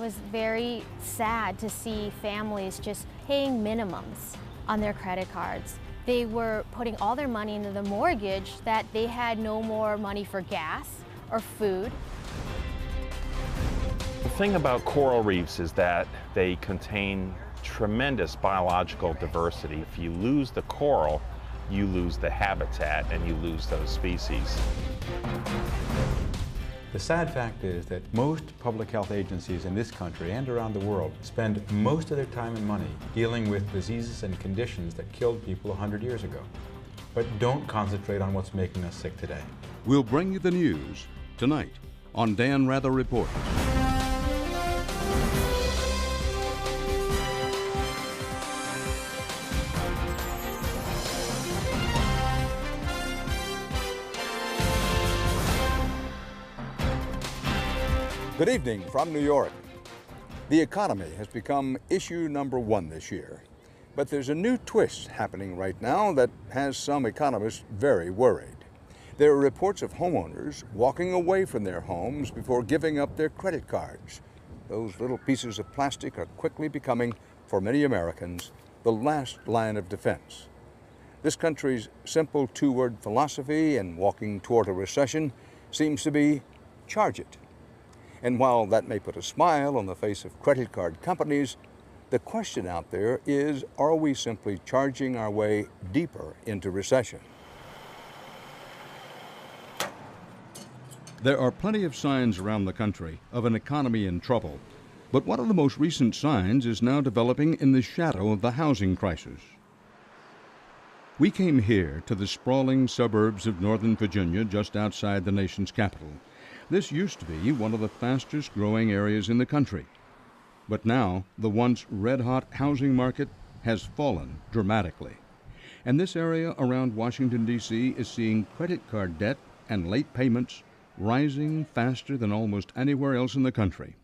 was very sad to see families just paying minimums on their credit cards. They were putting all their money into the mortgage that they had no more money for gas or food. The thing about coral reefs is that they contain tremendous biological diversity. If you lose the coral, you lose the habitat and you lose those species. The sad fact is that most public health agencies in this country and around the world spend most of their time and money dealing with diseases and conditions that killed people 100 years ago, but don't concentrate on what's making us sick today. We'll bring you the news tonight on Dan Rather Reports. Good evening from New York. The economy has become issue number one this year, but there's a new twist happening right now that has some economists very worried. There are reports of homeowners walking away from their homes before giving up their credit cards. Those little pieces of plastic are quickly becoming, for many Americans, the last line of defense. This country's simple two-word philosophy in walking toward a recession seems to be charge it. And while that may put a smile on the face of credit card companies, the question out there is, are we simply charging our way deeper into recession? There are plenty of signs around the country of an economy in trouble, but one of the most recent signs is now developing in the shadow of the housing crisis. We came here to the sprawling suburbs of Northern Virginia just outside the nation's capital. This used to be one of the fastest growing areas in the country. But now, the once red-hot housing market has fallen dramatically. And this area around Washington, D.C. is seeing credit card debt and late payments rising faster than almost anywhere else in the country.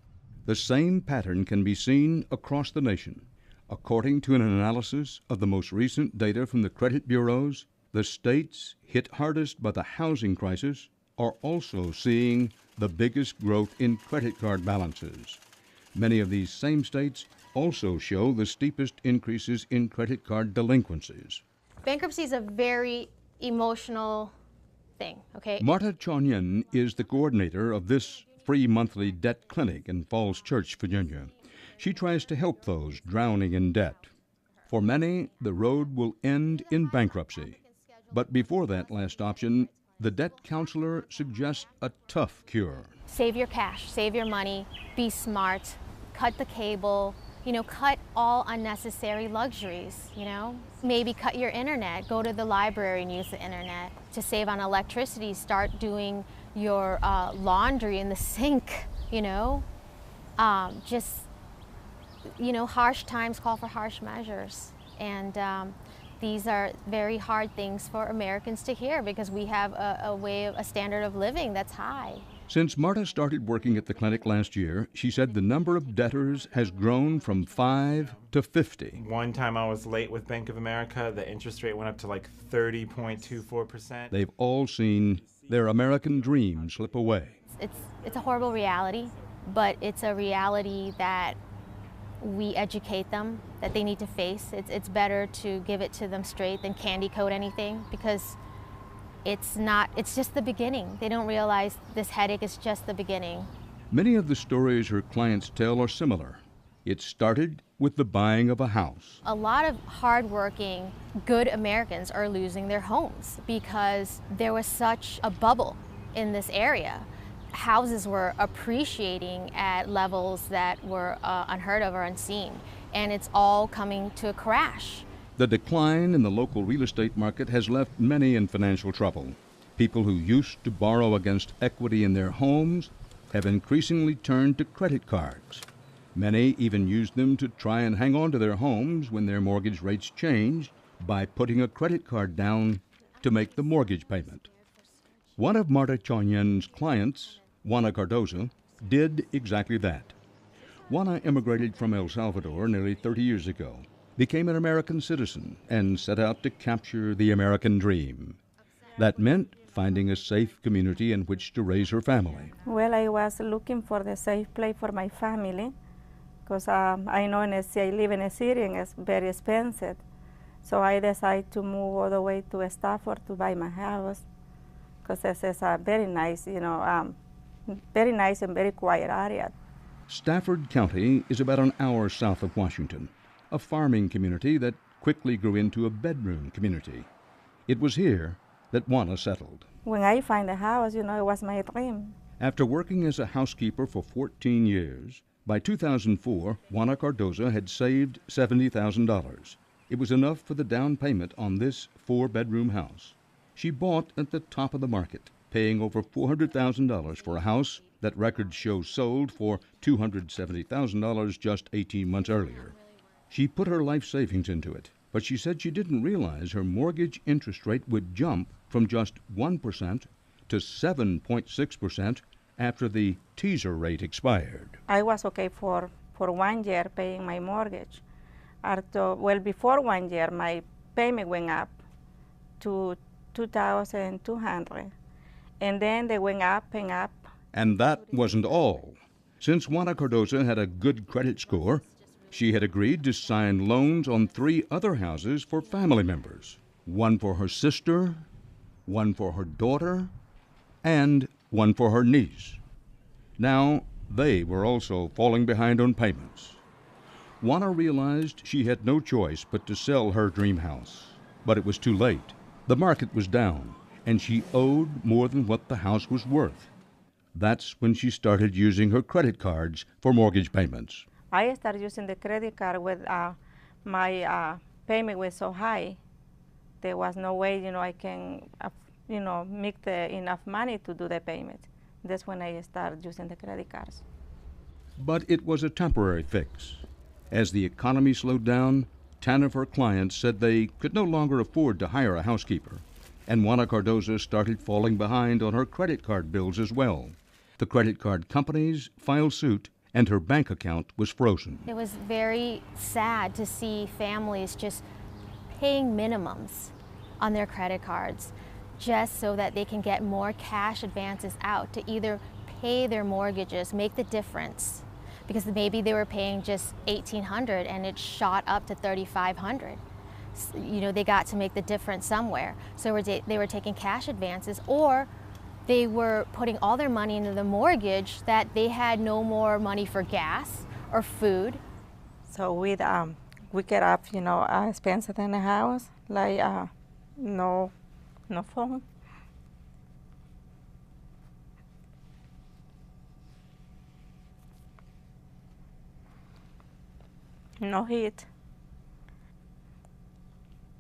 The same pattern can be seen across the nation. According to an analysis of the most recent data from the credit bureaus, the states hit hardest by the housing crisis are also seeing the biggest growth in credit card balances. Many of these same states also show the steepest increases in credit card delinquencies. Bankruptcy is a very emotional thing, okay? Marta Chonyen is the coordinator of this free monthly debt clinic in Falls Church, Virginia. She tries to help those drowning in debt. For many, the road will end in bankruptcy. But before that last option, the debt counselor suggests a tough cure. Save your cash, save your money, be smart, cut the cable, cut all unnecessary luxuries, Maybe cut your internet, go to the library and use the internet. To save on electricity, start doing your laundry in the sink, harsh times call for harsh measures. And these are very hard things for Americans to hear because we have a standard of living that's high. Since Marta started working at the clinic last year, she said the number of debtors has grown from 5 to 50. One time I was late with Bank of America, the interest rate went up to like 30.24%. They've all seen their American dream slip away. It's a horrible reality, but it's a reality that we educate them that they need to face. It's better to give it to them straight than candy coat anything because it's just the beginning. They don't realize this headache is just the beginning. Many of the stories her clients tell are similar. It started with the buying of a house. A lot of hardworking, good Americans are losing their homes because there was such a bubble in this area. Houses were appreciating at levels that were unheard of or unseen, and it's all coming to a crash. The decline in the local real estate market has left many in financial trouble. People who used to borrow against equity in their homes have increasingly turned to credit cards. Many even used them to try and hang on to their homes when their mortgage rates changed by putting a credit card down to make the mortgage payment. One of Marta Chonyen's clients, Juana Cardoza, did exactly that. Juana immigrated from El Salvador nearly 30 years ago, became an American citizen, and set out to capture the American dream. That meant finding a safe community in which to raise her family. Well, I was looking for the safe place for my family, because I know I live in a city and it's very expensive. So I decided to move all the way to Stafford to buy my house, because this is a very nice, very nice and very quiet area. Stafford County is about an hour south of Washington, a farming community that quickly grew into a bedroom community. It was here that Juana settled. When I find a house, it was my dream. After working as a housekeeper for 14 years, by 2004, Juana Cardoza had saved $70,000. It was enough for the down payment on this 4-bedroom house. She bought at the top of the market, paying over $400,000 for a house that records show sold for $270,000 just 18 months earlier. She put her life savings into it, but she said she didn't realize her mortgage interest rate would jump from just 1% to 7.6% after the teaser rate expired. I was okay for 1 year paying my mortgage. Before 1 year, my payment went up to $2,200. And then they went up and up. And that wasn't all. Since Juana Cardoza had a good credit score, she had agreed to sign loans on 3 other houses for family members. One for her sister, one for her daughter, and one for her niece. Now, they were also falling behind on payments. Juana realized she had no choice but to sell her dream house. But it was too late. The market was down, and she owed more than what the house was worth. That's when she started using her credit cards for mortgage payments. I started using the credit card with my payment was so high. There was no way, I can, make enough money to do the payment. That's when I started using the credit cards. But it was a temporary fix. As the economy slowed down, 10 of her clients said they could no longer afford to hire a housekeeper. And Juana Cardoza started falling behind on her credit card bills as well. The credit card companies filed suit, and her bank account was frozen. It was very sad to see families just paying minimums on their credit cards just so that they can get more cash advances out to either pay their mortgages, make the difference, because maybe they were paying just $1,800 and it shot up to $3,500. They got to make the difference somewhere. So they were taking cash advances, or they were putting all their money into the mortgage that they had no more money for gas or food. So we get up, expenses in the house, like no phone. No heat.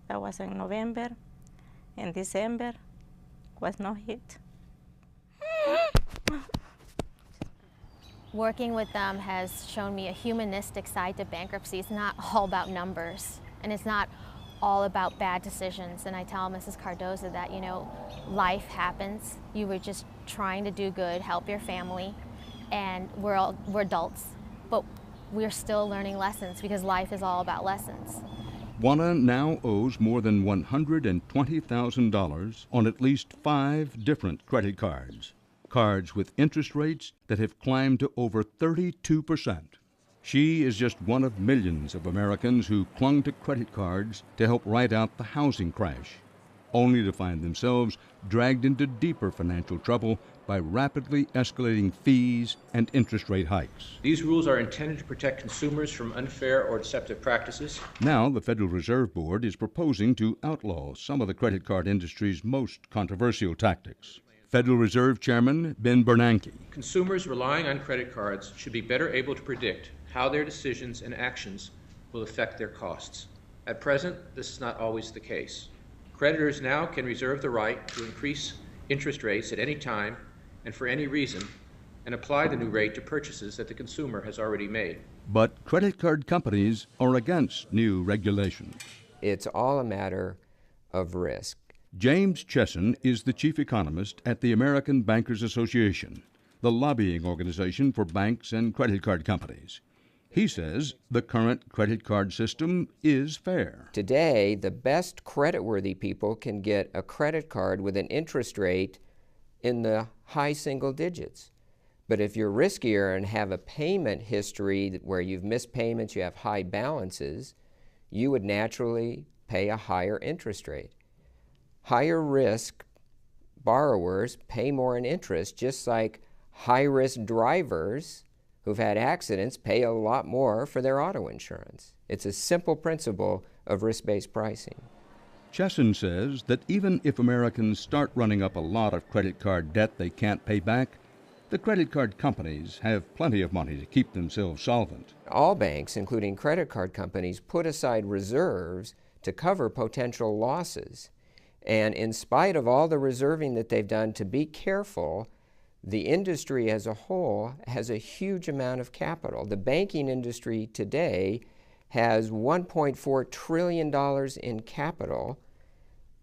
That was in November. In December was no heat. Working with them has shown me a humanistic side to bankruptcy. It's not all about numbers, and it's not all about bad decisions. And I tell Mrs. Cardoza that, life happens. You were just trying to do good, help your family, and we're adults, but we're still learning lessons because life is all about lessons. Juana now owes more than $120,000 on at least 5 different credit cards. Cards with interest rates that have climbed to over 32%. She is just one of millions of Americans who clung to credit cards to help ride out the housing crash, only to find themselves dragged into deeper financial trouble by rapidly escalating fees and interest rate hikes. These rules are intended to protect consumers from unfair or deceptive practices. Now, the Federal Reserve Board is proposing to outlaw some of the credit card industry's most controversial tactics. Federal Reserve Chairman Ben Bernanke. Consumers relying on credit cards should be better able to predict how their decisions and actions will affect their costs. At present, this is not always the case. Creditors now can reserve the right to increase interest rates at any time and for any reason, and apply the new rate to purchases that the consumer has already made. But credit card companies are against new regulations. It's all a matter of risk. James Chesson is the chief economist at the American Bankers Association, the lobbying organization for banks and credit card companies. He says the current credit card system is fair. Today, the best creditworthy people can get a credit card with an interest rate in the high single digits. But if you're riskier and have a payment history where you've missed payments, you have high balances, you would naturally pay a higher interest rate. Higher risk borrowers pay more in interest, just like high-risk drivers who've had accidents pay a lot more for their auto insurance. It's a simple principle of risk-based pricing. Chesson says that even if Americans start running up a lot of credit card debt they can't pay back, the credit card companies have plenty of money to keep themselves solvent. All banks, including credit card companies, put aside reserves to cover potential losses. And in spite of all the reserving that they've done to be careful, the industry as a whole has a huge amount of capital. The banking industry today has $1.4 trillion in capital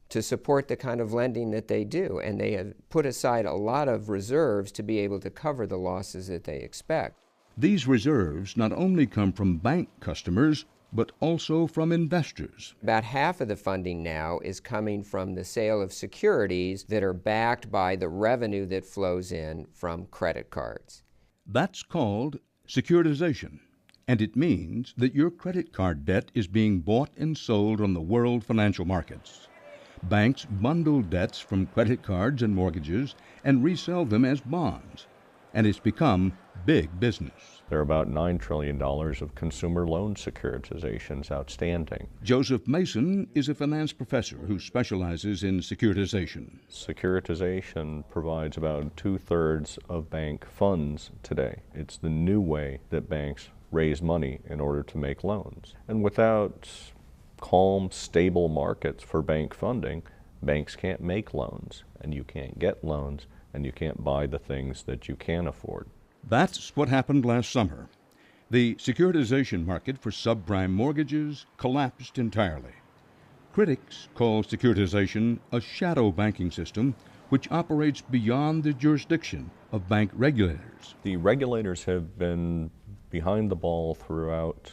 to support the kind of lending that they do, and they have put aside a lot of reserves to be able to cover the losses that they expect. These reserves not only come from bank customers, but also from investors. About half of the funding now is coming from the sale of securities that are backed by the revenue that flows in from credit cards. That's called securitization, and it means that your credit card debt is being bought and sold on the world financial markets. Banks bundle debts from credit cards and mortgages and resell them as bonds, and it's become big business. There are about $9 trillion of consumer loan securitizations outstanding. Joseph Mason is a finance professor who specializes in securitization. Securitization provides about 2/3 of bank funds today. It's the new way that banks raise money in order to make loans. And without calm, stable markets for bank funding, banks can't make loans, and you can't get loans, and you can't buy the things that you can afford. That's what happened last summer. The securitization market for subprime mortgages collapsed entirely. Critics call securitization a shadow banking system which operates beyond the jurisdiction of bank regulators. The regulators have been behind the ball throughout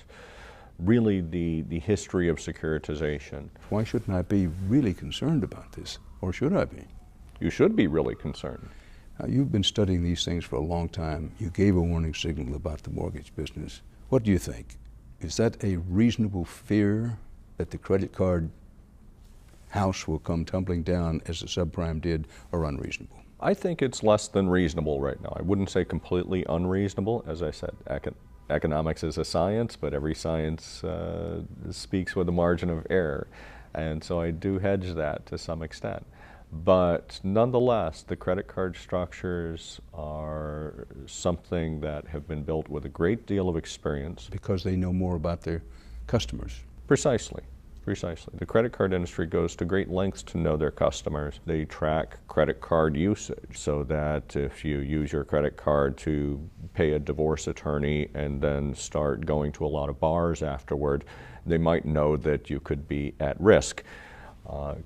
really the history of securitization. Why shouldn't I be really concerned about this? Or should I be? You should be really concerned. Now, you've been studying these things for a long time. You gave a warning signal about the mortgage business. What do you think? Is that a reasonable fear that the credit card house will come tumbling down as the subprime did, or unreasonable? I think it's less than reasonable right now. I wouldn't say completely unreasonable. As I said, economics is a science, but every science speaks with a margin of error. And so I do hedge that to some extent. But nonetheless, the credit card structures are something that have been built with a great deal of experience. Because they know more about their customers. Precisely. Precisely. The credit card industry goes to great lengths to know their customers. They track credit card usage so that if you use your credit card to pay a divorce attorney and then start going to a lot of bars afterward, they might know that you could be at risk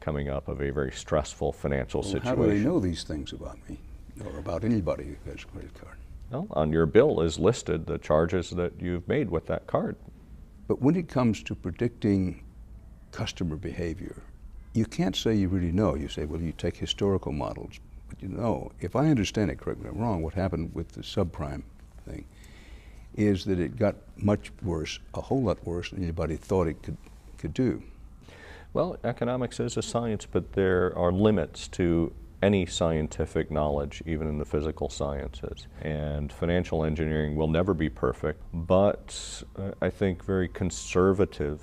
coming up of a very stressful financial situation. How do they know these things about me or about anybody who has a credit card? Well, on your bill is listed the charges that you've made with that card. But when it comes to predicting customer behavior, you can't say you really know. You say, well, you take historical models. But you know, if I understand it correctly, I'm wrong, what happened with the subprime thing is that it got much worse, a whole lot worse than anybody thought it could do. Well, economics is a science, but there are limits to any scientific knowledge, even in the physical sciences. And financial engineering will never be perfect, but I think very conservative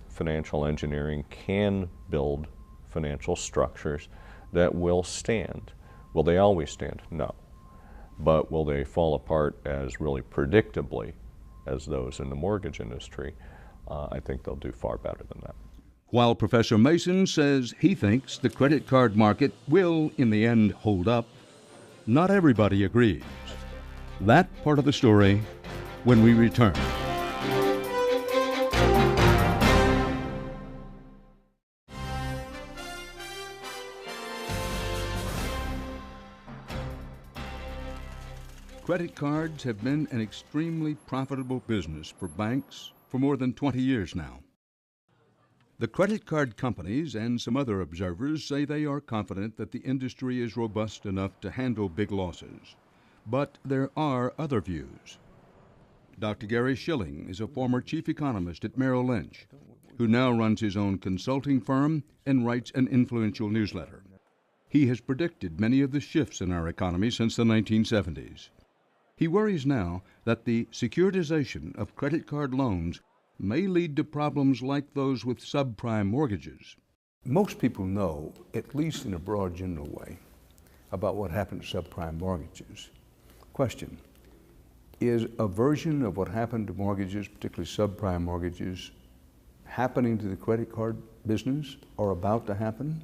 financial engineering can build financial structures that will stand. Will they always stand? No. But will they fall apart as really predictably as those in the mortgage industry? I think they'll do far better than that. While Professor Mason says he thinks the credit card market will, in the end, hold up, not everybody agrees. That part of the story when we return. Credit cards have been an extremely profitable business for banks for more than 20 years now. The credit card companies and some other observers say they are confident that the industry is robust enough to handle big losses. But there are other views. Dr. Gary Schilling is a former chief economist at Merrill Lynch, who now runs his own consulting firm and writes an influential newsletter. He has predicted many of the shifts in our economy since the 1970s. He worries now that the securitization of credit card loans may lead to problems like those with subprime mortgages. Most people know, at least in a broad general way, about what happened to subprime mortgages. Question, is a version of what happened to mortgages, particularly subprime mortgages, happening to the credit card business or about to happen?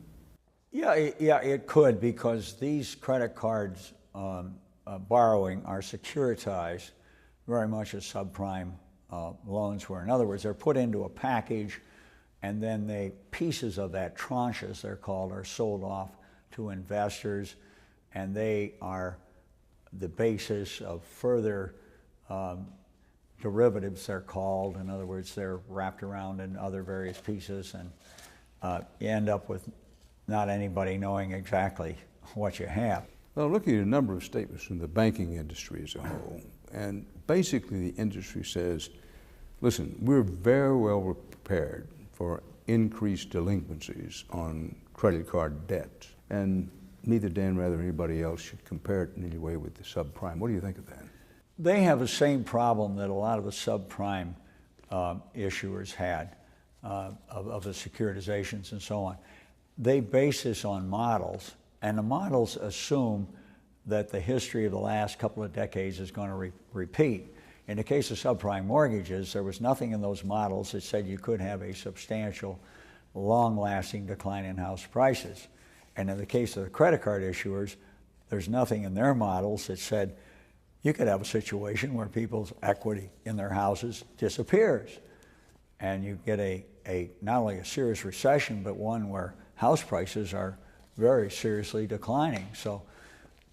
Yeah, it could, because these credit cards borrowing are securitized very much as subprime loans were. In other words, they're put into a package, and then pieces of that, tranches they're called, are sold off to investors, and they are the basis of further derivatives, they're called. In other words, they're wrapped around in other various pieces, and you end up with not anybody knowing exactly what you have. Well, looking at a number of statements from the banking industry as a whole, and basically the industry says, listen, we're very well prepared for increased delinquencies on credit card debt, and neither Dan Rather nor anybody else should compare it in any way with the subprime. What do you think of that? They have the same problem that a lot of the subprime issuers had of the securitizations and so on. They base this on models, and the models assume that the history of the last couple of decades is going to repeat. In the case of subprime mortgages, there was nothing in those models that said you could have a substantial, long-lasting decline in house prices. And in the case of the credit card issuers, there's nothing in their models that said you could have a situation where people's equity in their houses disappears. And you get not only a serious recession, but one where house prices are very seriously declining. So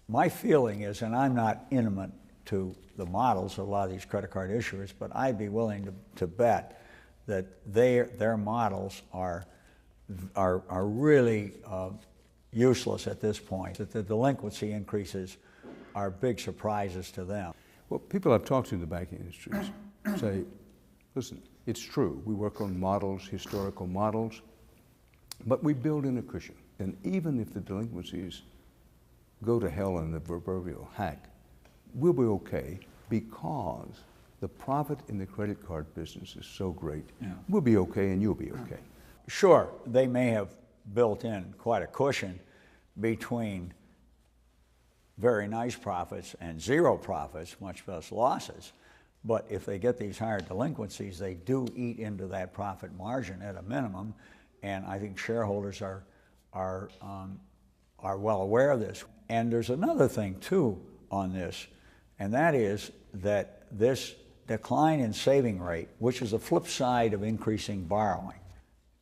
my feeling is, and I'm not intimate to the models of a lot of these credit card issuers, but I'd be willing to bet that their models are really useless at this point, that the delinquency increases are big surprises to them. Well, people I've talked to in the banking industries say, listen, it's true, we work on models, historical models, but we build in a cushion. And even if the delinquencies go to hell in the proverbial hack, we'll be okay because the profit in the credit card business is so great. Yeah. We'll be okay and you'll be okay. Sure, they may have built in quite a cushion between very nice profits and zero profits, much less losses. But if they get these higher delinquencies, they do eat into that profit margin at a minimum. And I think shareholders are well aware of this. And there's another thing too on this, and that is that this decline in saving rate, which is the flip side of increasing borrowing.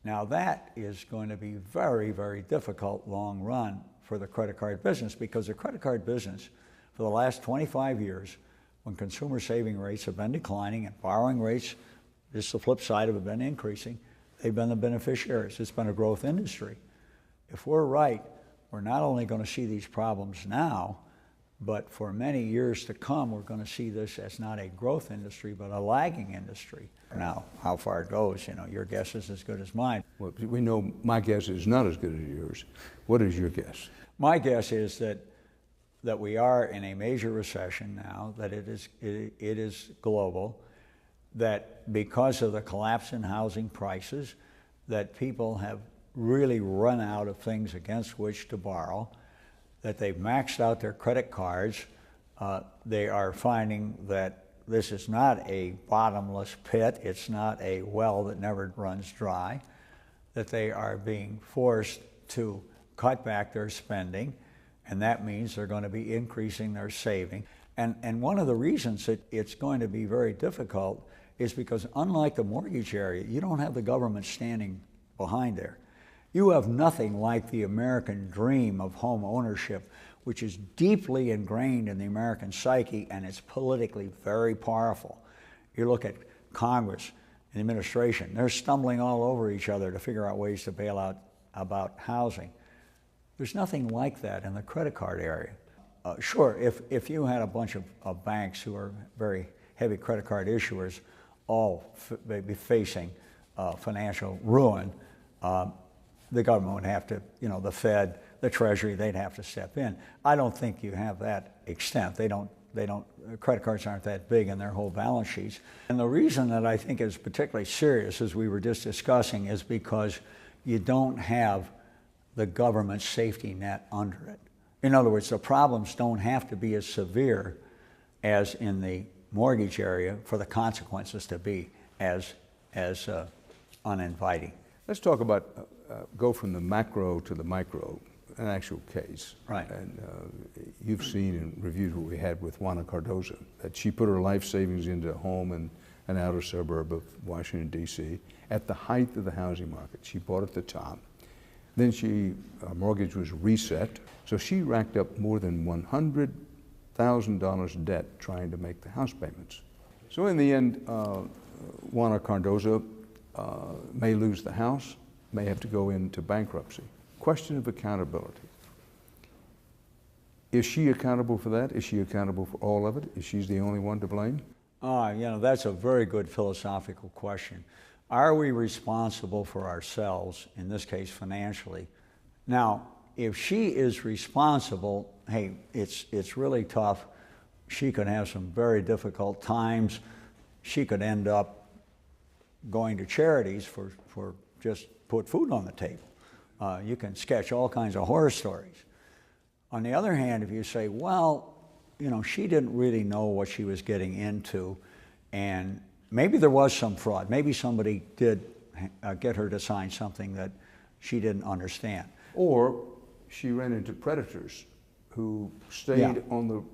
Now that is going to be very, very difficult long run for the credit card business, because the credit card business for the last 25 years, when consumer saving rates have been declining and borrowing rates, this is the flip side of it, have been increasing, they've been the beneficiaries. It's been a growth industry. If we're right, we're not only going to see these problems now, but for many years to come, we're going to see this as not a growth industry, but a lagging industry. Now, how far it goes, your guess is as good as mine. Well, we know my guess is not as good as yours. What is your guess? My guess is that we are in a major recession now, that it is global, that because of the collapse in housing prices, that people have really run out of things against which to borrow, that they've maxed out their credit cards. They are finding that this is not a bottomless pit, it's not a well that never runs dry, that they are being forced to cut back their spending, and that means they're going to be increasing their saving. And one of the reasons that it's going to be very difficult is because, unlike the mortgage area, you don't have the government standing behind there. You have nothing like the American dream of home ownership, which is deeply ingrained in the American psyche, and it's politically very powerful. You look at Congress and administration, they're stumbling all over each other to figure out ways to bail out about housing. There's nothing like that in the credit card area. sure, if you had a bunch of banks who are very heavy credit card issuers all maybe facing financial ruin, the government would have to, the Fed, the Treasury, they'd have to step in. I don't think you have that extent. Credit cards aren't that big in their whole balance sheets. And the reason that I think is particularly serious, as we were just discussing, is because you don't have the government safety net under it. In other words, the problems don't have to be as severe as in the mortgage area for the consequences to be as uninviting. Let's talk about, go from the macro to the micro, an actual case. Right. And you've seen and reviewed what we had with Juana Cardozo, that she put her life savings into a home in an outer suburb of Washington, D.C. at the height of the housing market. She bought at the top. Then her mortgage was reset, so she racked up more than $100,000 debt trying to make the house payments. So in the end, Juana Cardozo may lose the house, may have to go into bankruptcy. Question of accountability. Is she accountable for that? Is she accountable for all of it? Is she the only one to blame? That's a very good philosophical question. Are we responsible for ourselves, in this case financially? Now, if she is responsible, hey, it's really tough. She could have some very difficult times. She could end up going to charities for just put food on the table. You can sketch all kinds of horror stories. On the other hand, if you say, well, she didn't really know what she was getting into, and maybe there was some fraud. Maybe somebody did get her to sign something that she didn't understand. Or she ran into predators who stayed on the,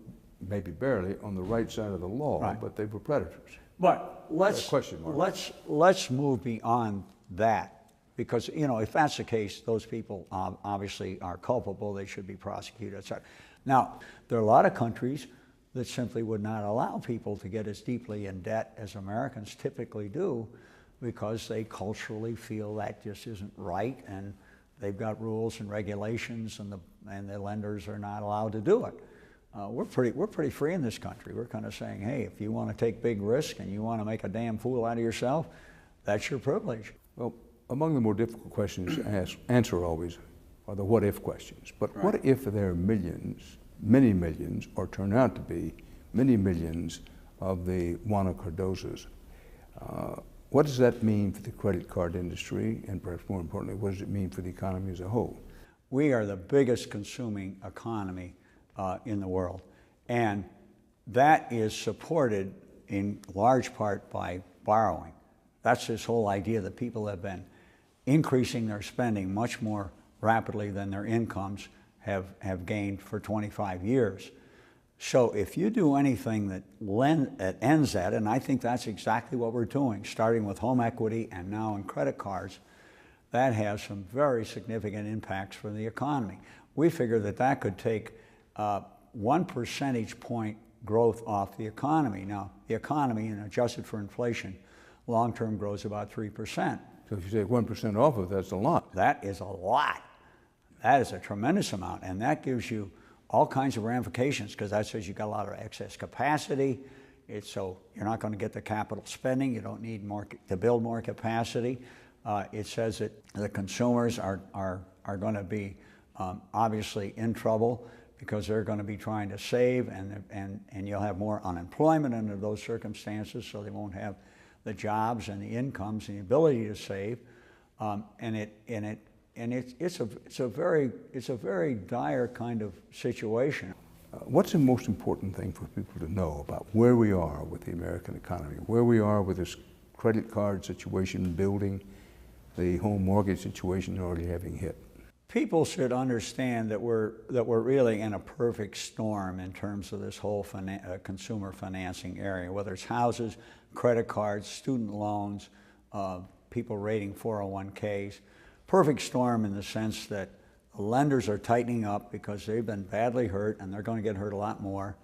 maybe barely, on the right side of the law, right, but they were predators. But let's move beyond that. Because, if that's the case, those people obviously are culpable, they should be prosecuted, etc. Now, there are a lot of countries that simply would not allow people to get as deeply in debt as Americans typically do, because they culturally feel that just isn't right, and they've got rules and regulations, and the lenders are not allowed to do it. We're pretty free in this country. We're kind of saying, hey, if you want to take big risk and you want to make a damn fool out of yourself, that's your privilege. Well, among the more difficult questions to answer always are the what-if questions. But right, what if there are millions, many millions, or turn out to be many millions of the Juana Cardozos? What does that mean for the credit card industry, and perhaps more importantly, what does it mean for the economy as a whole? We are the biggest consuming economy in the world, and that is supported in large part by borrowing. That's this whole idea that people have been increasing their spending much more rapidly than their incomes have gained for 25 years. So if you do anything that ends that, and I think that's exactly what we're doing, starting with home equity and now in credit cards, that has some very significant impacts for the economy. We figure that could take 1 percentage point growth off the economy. Now, the economy, adjusted for inflation, long-term grows about 3%. So if you take 1% off of it, that's a lot. That is a lot. That is a tremendous amount, and that gives you all kinds of ramifications, because that says you've got a lot of excess capacity. So you're not going to get the capital spending. You don't need more to build more capacity. It says that the consumers are going to be obviously in trouble, because they're going to be trying to save, and you'll have more unemployment under those circumstances, so they won't have the jobs and the incomes and the ability to save, it's a very dire kind of situation. What's the most important thing for people to know about where we are with the American economy, where we are with this credit card situation building, the home mortgage situation already having hit? People should understand that we're really in a perfect storm in terms of this whole consumer financing area, whether it's houses, credit cards, student loans, people rating 401ks. Perfect storm in the sense that the lenders are tightening up because they've been badly hurt, and they're going to get hurt a lot more.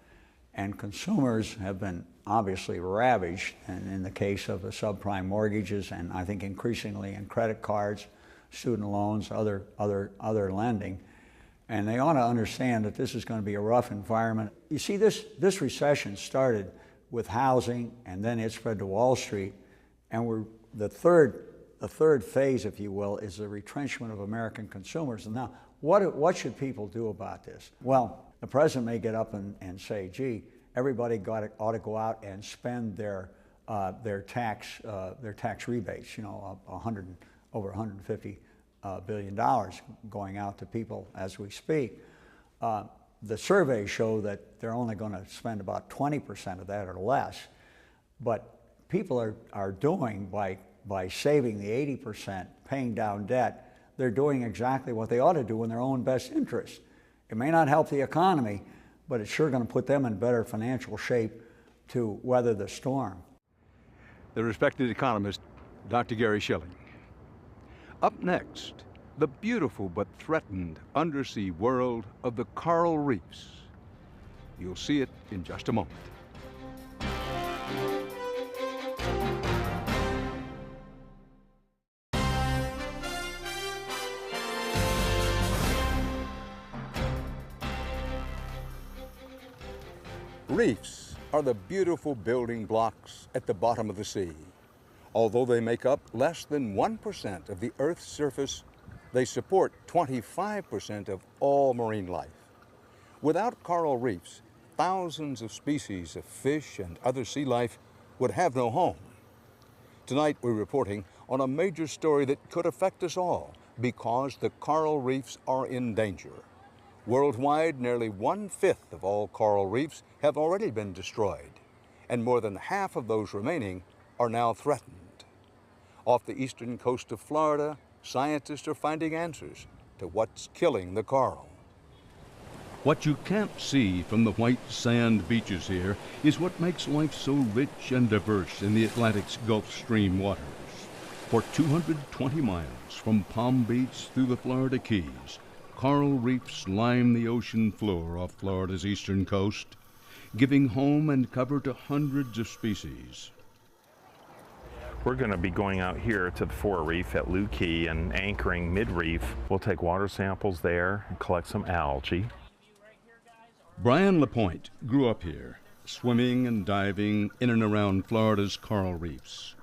And consumers have been obviously ravaged, and in the case of the subprime mortgages, and I think increasingly in credit cards, student loans, other lending. And they ought to understand that this is going to be a rough environment. You see, this recession started with housing, and then it spread to Wall Street, and the third phase, if you will, is the retrenchment of American consumers. And now, what should people do about this? Well, the president may get up and say, gee, everybody ought to go out and spend their tax rebates, you know, over $150 billion going out to people as we speak. The surveys show that they're only going to spend about 20% of that or less, but people are doing by saving the 80%, paying down debt, they're doing exactly what they ought to do in their own best interest. It may not help the economy, but it's sure going to put them in better financial shape to weather the storm. The respected economist, Dr. Gary Schilling. Up next, the beautiful but threatened undersea world of the coral reefs. You'll see it in just a moment. Reefs are the beautiful building blocks at the bottom of the sea. Although they make up less than 1% of the Earth's surface, they support 25% of all marine life. Without coral reefs, thousands of species of fish and other sea life would have no home. Tonight we're reporting on a major story that could affect us all because the coral reefs are in danger. Worldwide, nearly 1/5 of all coral reefs have already been destroyed, and more than half of those remaining are now threatened. Off the eastern coast of Florida, scientists are finding answers to what's killing the coral. What you can't see from the white sand beaches here is what makes life so rich and diverse in the Atlantic's Gulf Stream waters. For 220 miles from Palm Beach through the Florida Keys, coral reefs line the ocean floor off Florida's eastern coast, giving home and cover to hundreds of species. We're going to be going out here to the Fore Reef at Looe Key and anchoring mid-reef. We'll take water samples there and collect some algae. Brian LaPointe grew up here, swimming and diving in and around Florida's coral reefs.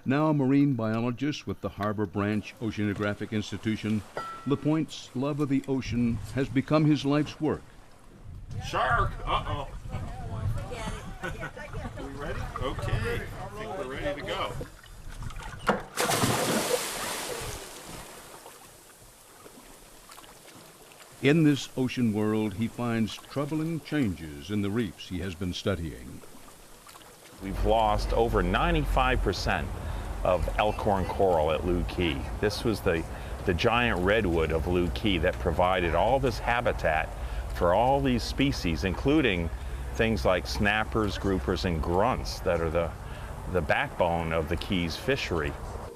Now a marine biologist with the Harbor Branch Oceanographic Institution, LaPointe's love of the ocean has become his life's work. Shark! Uh-oh. We ready? Okay. I think we're ready to go. In this ocean world, he finds troubling changes in the reefs he has been studying. We've lost over 95% of elkhorn coral at Looe Key. This was the giant redwood of Looe Key that provided all this habitat for all these species, including things like snappers, groupers, and grunts that are the backbone of the Keys fishery.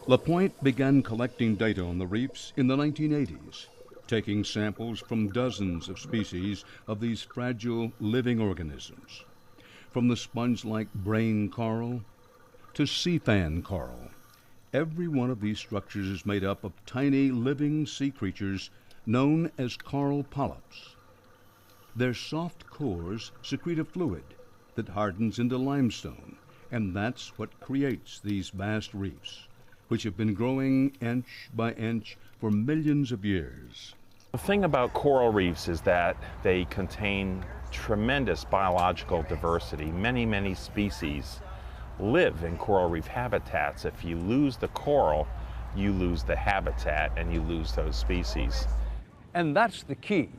LaPointe began collecting data on the reefs in the 1980s, taking samples from dozens of species of these fragile living organisms, from the sponge-like brain coral to sea fan coral. Every one of these structures is made up of tiny living sea creatures known as coral polyps. Their soft cores secrete a fluid that hardens into limestone, and that's what creates these vast reefs, which have been growing inch by inch for millions of years. The thing about coral reefs is that they contain tremendous biological diversity. Many species live in coral reef habitats. If you lose the coral, you lose the habitat and you lose those species. And that's the key.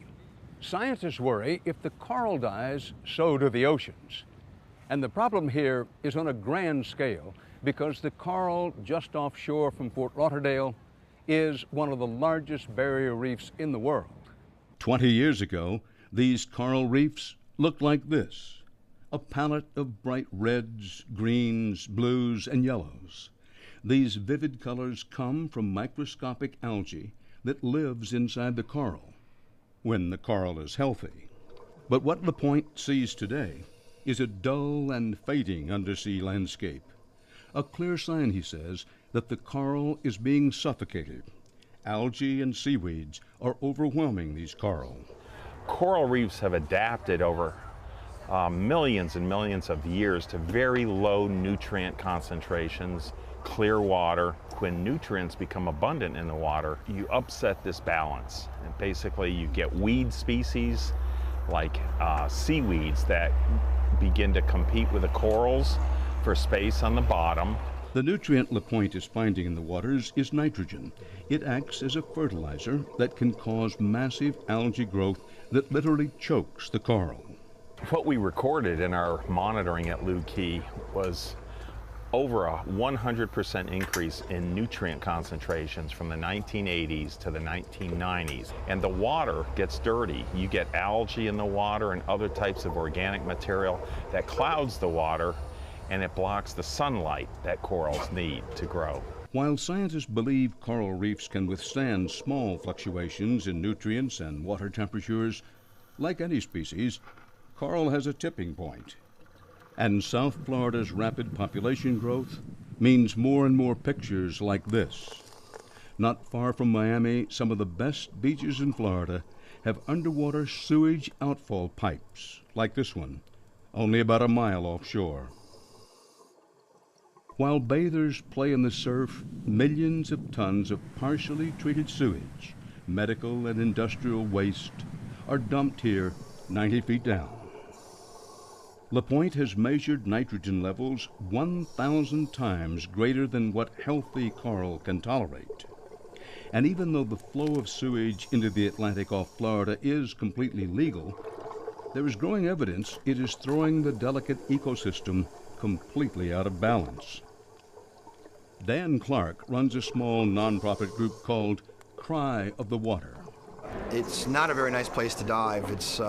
Scientists worry if the coral dies, so do the oceans. And the problem here is on a grand scale because the coral just offshore from Fort Lauderdale is one of the largest barrier reefs in the world. 20 years ago, these coral reefs looked like this, a palette of bright reds, greens, blues, and yellows. These vivid colors come from microscopic algae that lives inside the coral, when the coral is healthy. But what LaPointe sees today is a dull and fading undersea landscape. A clear sign, he says, that the coral is being suffocated, algae and seaweeds are overwhelming these coral. Coral reefs have adapted over millions and millions of years to very low nutrient concentrations, clear water. When nutrients become abundant in the water, you upset this balance. And basically you get weed species like seaweeds that begin to compete with the corals for space on the bottom. The nutrient LaPointe is finding in the waters is nitrogen. It acts as a fertilizer that can cause massive algae growth that literally chokes the coral. What we recorded in our monitoring at Looe Key was over a 100% increase in nutrient concentrations from the 1980s to the 1990s. And the water gets dirty. You get algae in the water and other types of organic material that clouds the water, and it blocks the sunlight that corals need to grow. While scientists believe coral reefs can withstand small fluctuations in nutrients and water temperatures, like any species, coral has a tipping point. And South Florida's rapid population growth means more and more pictures like this. Not far from Miami, some of the best beaches in Florida have underwater sewage outfall pipes, like this one, only about a mile offshore. While bathers play in the surf, millions of tons of partially treated sewage, medical and industrial waste, are dumped here 90 feet down. LaPointe has measured nitrogen levels 1,000 times greater than what healthy coral can tolerate. And even though the flow of sewage into the Atlantic off Florida is completely legal, there is growing evidence it is throwing the delicate ecosystem completely out of balance. Dan Clark runs a small nonprofit group called Cry of the Water. It's not a very nice place to dive. It's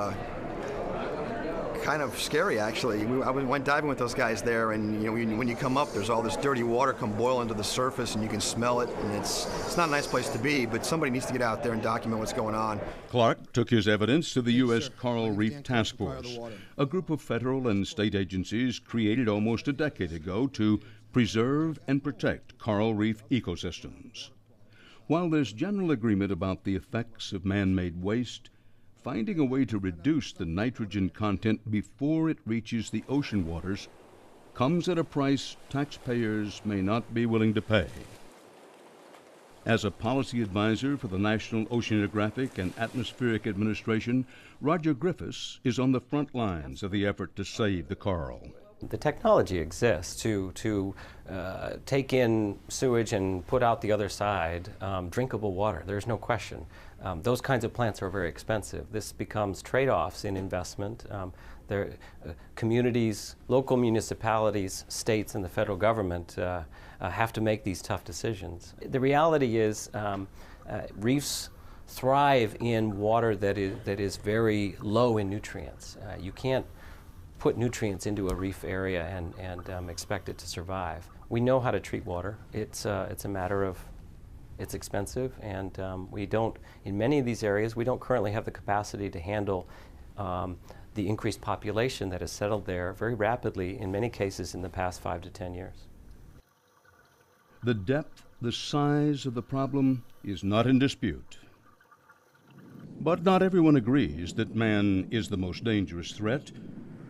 kind of scary, actually. I went diving with those guys there, and when you come up, there's all this dirty water come boil into the surface, and you can smell it, and it's not a nice place to be, but somebody needs to get out there and document what's going on. Clark took his evidence to the U.S. Coral Reef Task Force, a group of federal and state agencies created almost a decade ago to preserve and protect coral reef ecosystems. While there's general agreement about the effects of man-made waste, finding a way to reduce the nitrogen content before it reaches the ocean waters comes at a price taxpayers may not be willing to pay. As a policy advisor for the National Oceanographic and Atmospheric Administration, Roger Griffiths is on the front lines of the effort to save the coral. The technology exists to take in sewage and put out the other side drinkable water. There's no question. Those kinds of plants are very expensive. This becomes trade-offs in investment. Communities, local municipalities, states, and the federal government have to make these tough decisions. The reality is reefs thrive in water that is very low in nutrients. You can't put nutrients into a reef area and expect it to survive. We know how to treat water. It's a matter of, it's expensive, and we don't, in many of these areas, we don't currently have the capacity to handle the increased population that has settled there very rapidly, in many cases in the past 5 to 10 years. The depth, the size of the problem is not in dispute. But not everyone agrees that man is the most dangerous threat,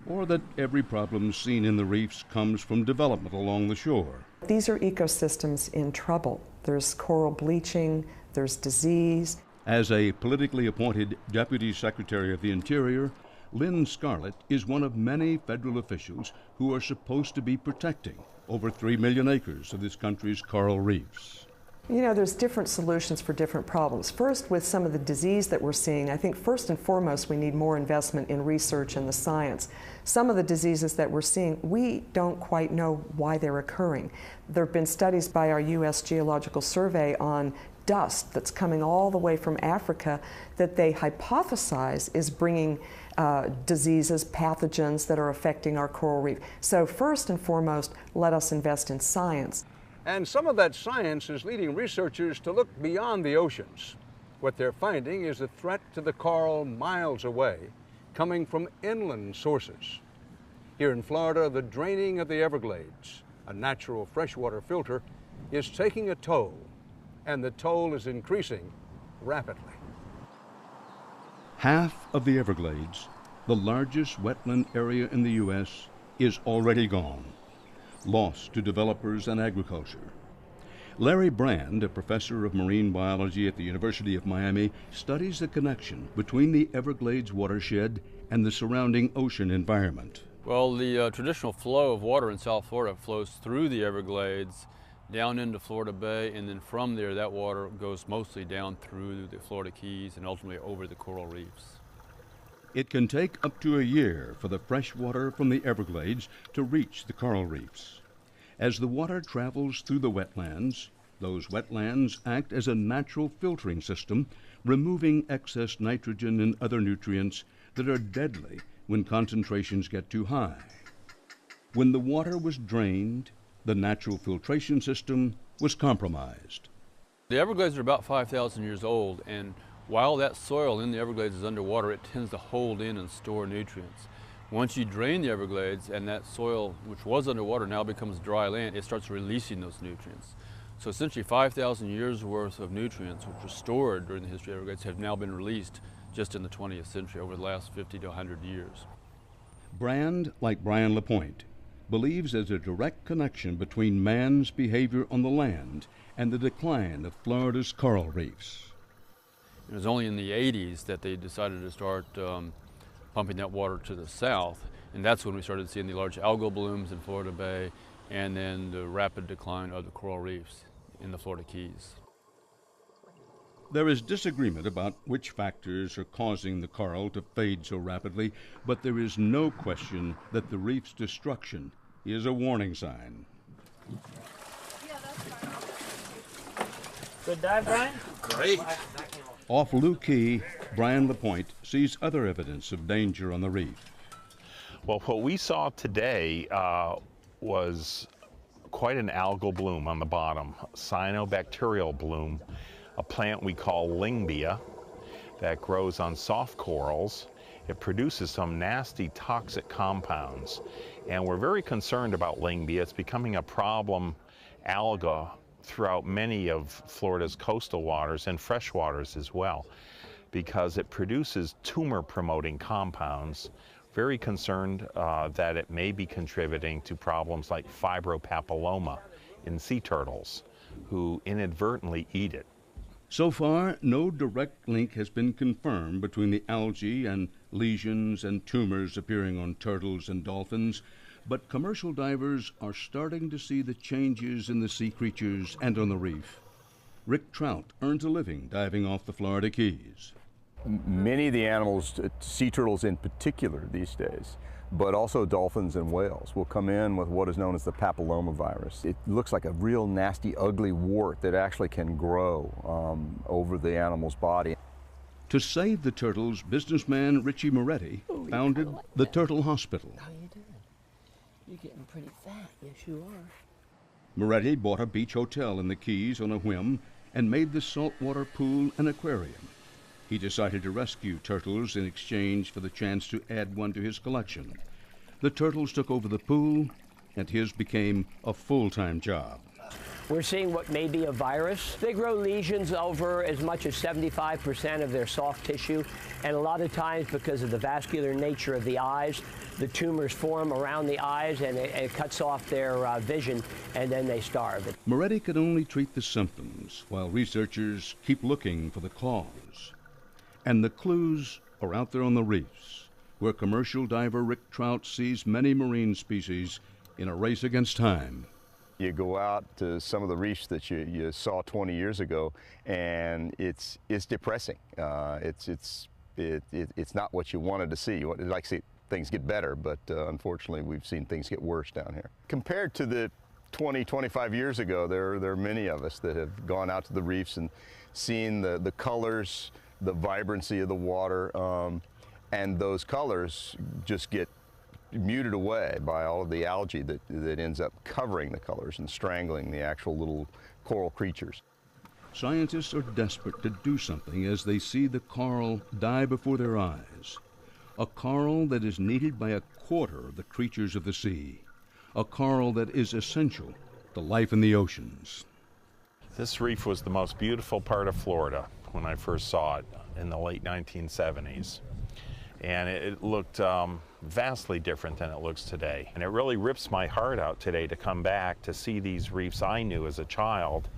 or that every problem seen in the reefs comes from development along the shore. These are ecosystems in trouble. There's coral bleaching, there's disease. As a politically appointed Deputy Secretary of the Interior, Lynn Scarlett is one of many federal officials who are supposed to be protecting over 3 million acres of this country's coral reefs. You know, there's different solutions for different problems. First, with some of the disease that we're seeing, I think first and foremost we need more investment in research and the science. Some of the diseases that we're seeing, we don't quite know why they're occurring. There have been studies by our U.S. Geological Survey on dust that's coming all the way from Africa that they hypothesize is bringing diseases, pathogens that are affecting our coral reef. So first and foremost, let us invest in science. And some of that science is leading researchers to look beyond the oceans. What they're finding is a threat to the coral miles away, coming from inland sources. Here in Florida, the draining of the Everglades, a natural freshwater filter, is taking a toll. and the toll is increasing rapidly. Half of the Everglades, the largest wetland area in the U.S., is already gone, lost to developers and agriculture. Larry Brand, a professor of marine biology at the University of Miami, studies the connection between the Everglades watershed and the surrounding ocean environment. Well, the traditional flow of water in South Florida flows through the Everglades down into Florida Bay, and then from there that water goes mostly down through the Florida Keys and ultimately over the coral reefs. It can take up to a year for the fresh water from the Everglades to reach the coral reefs. As the water travels through the wetlands, those wetlands act as a natural filtering system, removing excess nitrogen and other nutrients that are deadly when concentrations get too high. When the water was drained, the natural filtration system was compromised. The Everglades are about 5,000 years old, and while that soil in the Everglades is underwater, it tends to hold in and store nutrients. Once you drain the Everglades and that soil, which was underwater, now becomes dry land, it starts releasing those nutrients. So essentially 5,000 years worth of nutrients, which were stored during the history of the Everglades, have now been released just in the 20th century, over the last 50 to 100 years. Brand, like Brian LaPointe, believes there's a direct connection between man's behavior on the land and the decline of Florida's coral reefs. It was only in the 80s that they decided to start pumping that water to the south, and that's when we started seeing the large algal blooms in Florida Bay and then the rapid decline of the coral reefs in the Florida Keys. There is disagreement about which factors are causing the coral to fade so rapidly, but there is no question that the reef's destruction is a warning sign. Good dive, Brian? Great. Off Looe Key, Brian LaPointe sees other evidence of danger on the reef. Well, what we saw today was quite an algal bloom on the bottom, cyanobacterial bloom, a plant we call Lingbia that grows on soft corals. It produces some nasty toxic compounds, and we're very concerned about Lingbia. It's becoming a problem alga throughout many of Florida's coastal waters and fresh waters as well, because it produces tumor-promoting compounds. Very concerned that it may be contributing to problems like fibropapilloma in sea turtles, who inadvertently eat it. So far, no direct link has been confirmed between the algae and lesions and tumors appearing on turtles and dolphins, but commercial divers are starting to see the changes in the sea creatures and on the reef. Rick Trout earns a living diving off the Florida Keys. Many of the animals, sea turtles in particular these days, but also dolphins and whales, will come in with what is known as the papillomavirus. It looks like a real nasty, ugly wart that actually can grow over the animal's body. To save the turtles, businessman Richie Moretti founded the Turtle Hospital. How you doing? You're getting pretty fat. Yes, you are. Moretti bought a beach hotel in the Keys on a whim and made the saltwater pool an aquarium. He decided to rescue turtles in exchange for the chance to add one to his collection. The turtles took over the pool, and his became a full-time job. We're seeing what may be a virus. They grow lesions over as much as 75% of their soft tissue, and a lot of times because of the vascular nature of the eyes, the tumors form around the eyes and it cuts off their vision, and then they starve. Moretti could only treat the symptoms, while researchers keep looking for the cause. And the clues are out there on the reefs, where commercial diver Rick Trout sees many marine species in a race against time. You go out to some of the reefs that you saw 20 years ago, and it's depressing. It's not what you wanted to see. You'd like to see things get better, but unfortunately we've seen things get worse down here. Compared to the 20, 25 years ago, there are many of us that have gone out to the reefs and seen the colors, the vibrancy of the water, and those colors just get muted away by all of the algae that ends up covering the colors and strangling the actual little coral creatures. Scientists are desperate to do something as they see the coral die before their eyes. A coral that is needed by a quarter of the creatures of the sea. A coral that is essential to life in the oceans. This reef was the most beautiful part of Florida when I first saw it in the late 1970s. And it looked vastly different than it looks today. And it really rips my heart out today to come back to see these reefs I knew as a child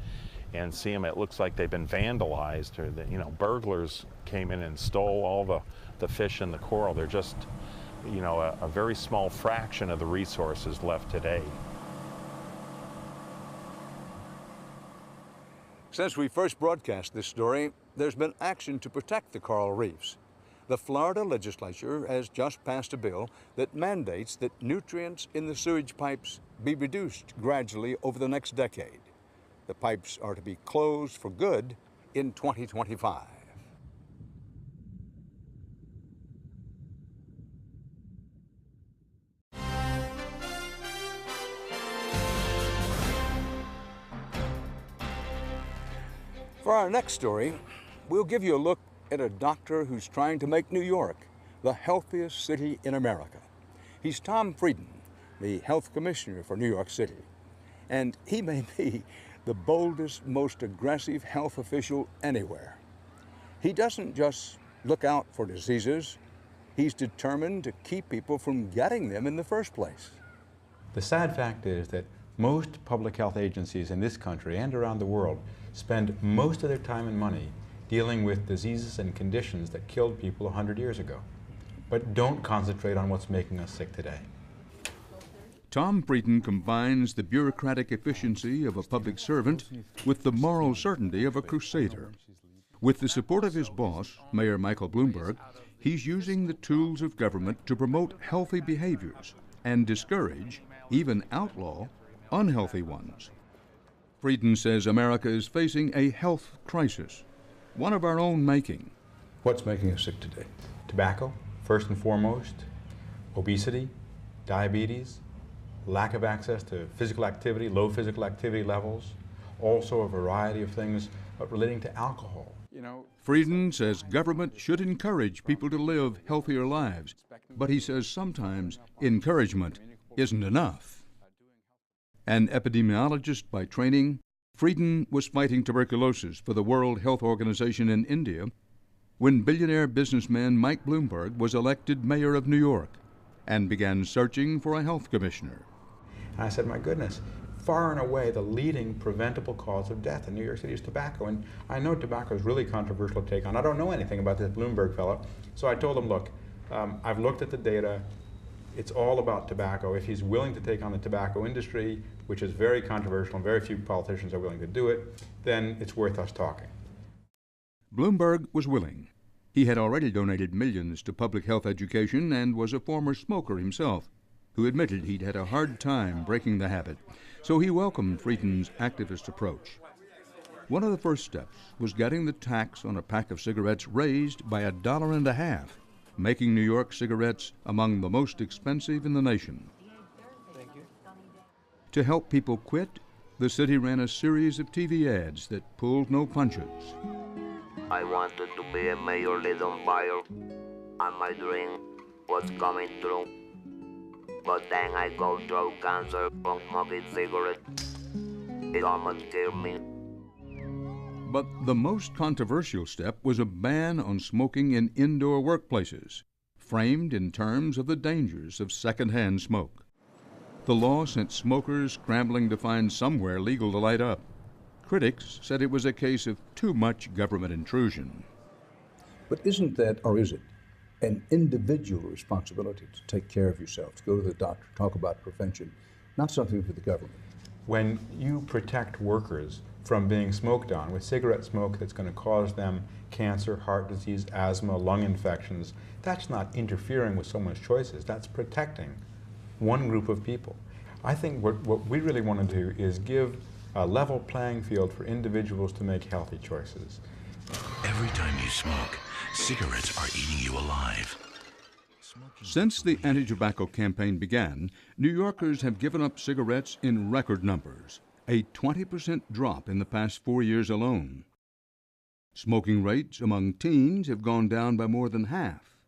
and see them. It looks like they've been vandalized, or that, you know, burglars came in and stole all the fish and the coral. They're just, you know, a very small fraction of the resources left today. Since we first broadcast this story, there's been action to protect the coral reefs. The Florida legislature has just passed a bill that mandates that nutrients in the sewage pipes be reduced gradually over the next decade. The pipes are to be closed for good in 2025. For our next story, we'll give you a look at a doctor who's trying to make New York the healthiest city in America. He's Tom Frieden, the health commissioner for New York City. And he may be the boldest, most aggressive health official anywhere. He doesn't just look out for diseases, he's determined to keep people from getting them in the first place. The sad fact is that most public health agencies in this country and around the world spend most of their time and money dealing with diseases and conditions that killed people 100 years ago, but don't concentrate on what's making us sick today. Tom Frieden combines the bureaucratic efficiency of a public servant with the moral certainty of a crusader. With the support of his boss, Mayor Michael Bloomberg, he's using the tools of government to promote healthy behaviors and discourage, even outlaw, unhealthy ones. Frieden says America is facing a health crisis, one of our own making. What's making us sick today? Tobacco, first and foremost, obesity, diabetes, lack of access to physical activity, low physical activity levels, also a variety of things relating to alcohol. Frieden says government should encourage people to live healthier lives, but he says sometimes encouragement isn't enough. An epidemiologist by training, Frieden was fighting tuberculosis for the World Health Organization in India when billionaire businessman Mike Bloomberg was elected mayor of New York and began searching for a health commissioner. And I said, my goodness, far and away the leading preventable cause of death in New York City is tobacco. And I know tobacco is really controversial to take on. I don't know anything about this Bloomberg fellow. So I told him, look, I've looked at the data. It's all about tobacco. If he's willing to take on the tobacco industry, which is very controversial and very few politicians are willing to do it, then it's worth us talking. Bloomberg was willing. He had already donated millions to public health education and was a former smoker himself, who admitted he'd had a hard time breaking the habit. So he welcomed Frieden's activist approach. One of the first steps was getting the tax on a pack of cigarettes raised by $1.50, making New York cigarettes among the most expensive in the nation. Thank you. To help people quit, the city ran a series of TV ads that pulled no punches. I wanted to be a mayor lit on fire, and my dream was coming true. But then I got through cancer from smoking cigarettes. It almost killed me. But the most controversial step was a ban on smoking in indoor workplaces, framed in terms of the dangers of secondhand smoke. The law sent smokers scrambling to find somewhere legal to light up. Critics said it was a case of too much government intrusion. But isn't that, or is it, an individual responsibility to take care of yourself, to go to the doctor, talk about prevention, not something for the government? When you protect workers from being smoked on with cigarette smoke that's going to cause them cancer, heart disease, asthma, lung infections, that's not interfering with someone's choices. That's protecting one group of people. I think what we really want to do is give a level playing field for individuals to make healthy choices. Every time you smoke, cigarettes are eating you alive. Since the anti-tobacco campaign began, New Yorkers have given up cigarettes in record numbers, a 20% drop in the past 4 years alone. Smoking rates among teens have gone down by more than half.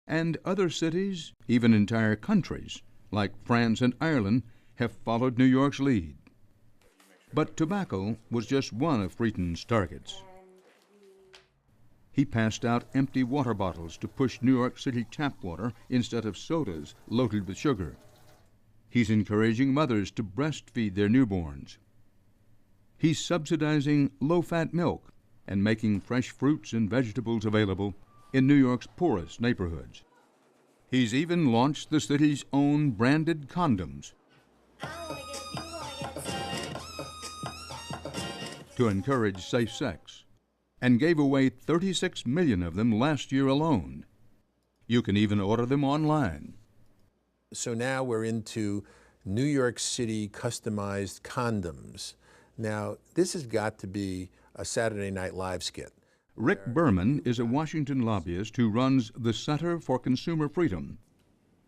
And other cities, even entire countries, like France and Ireland, have followed New York's lead. But tobacco was just one of Frieden's targets. He passed out empty water bottles to push New York City tap water instead of sodas loaded with sugar. He's encouraging mothers to breastfeed their newborns. He's subsidizing low-fat milk and making fresh fruits and vegetables available in New York's poorest neighborhoods. He's even launched the city's own branded condoms to encourage safe sex, and gave away 36 million of them last year alone. You can even order them online. So now we're into New York City customized condoms. Now, this has got to be a Saturday Night Live skit. Rick Berman is a Washington lobbyist who runs the Center for Consumer Freedom.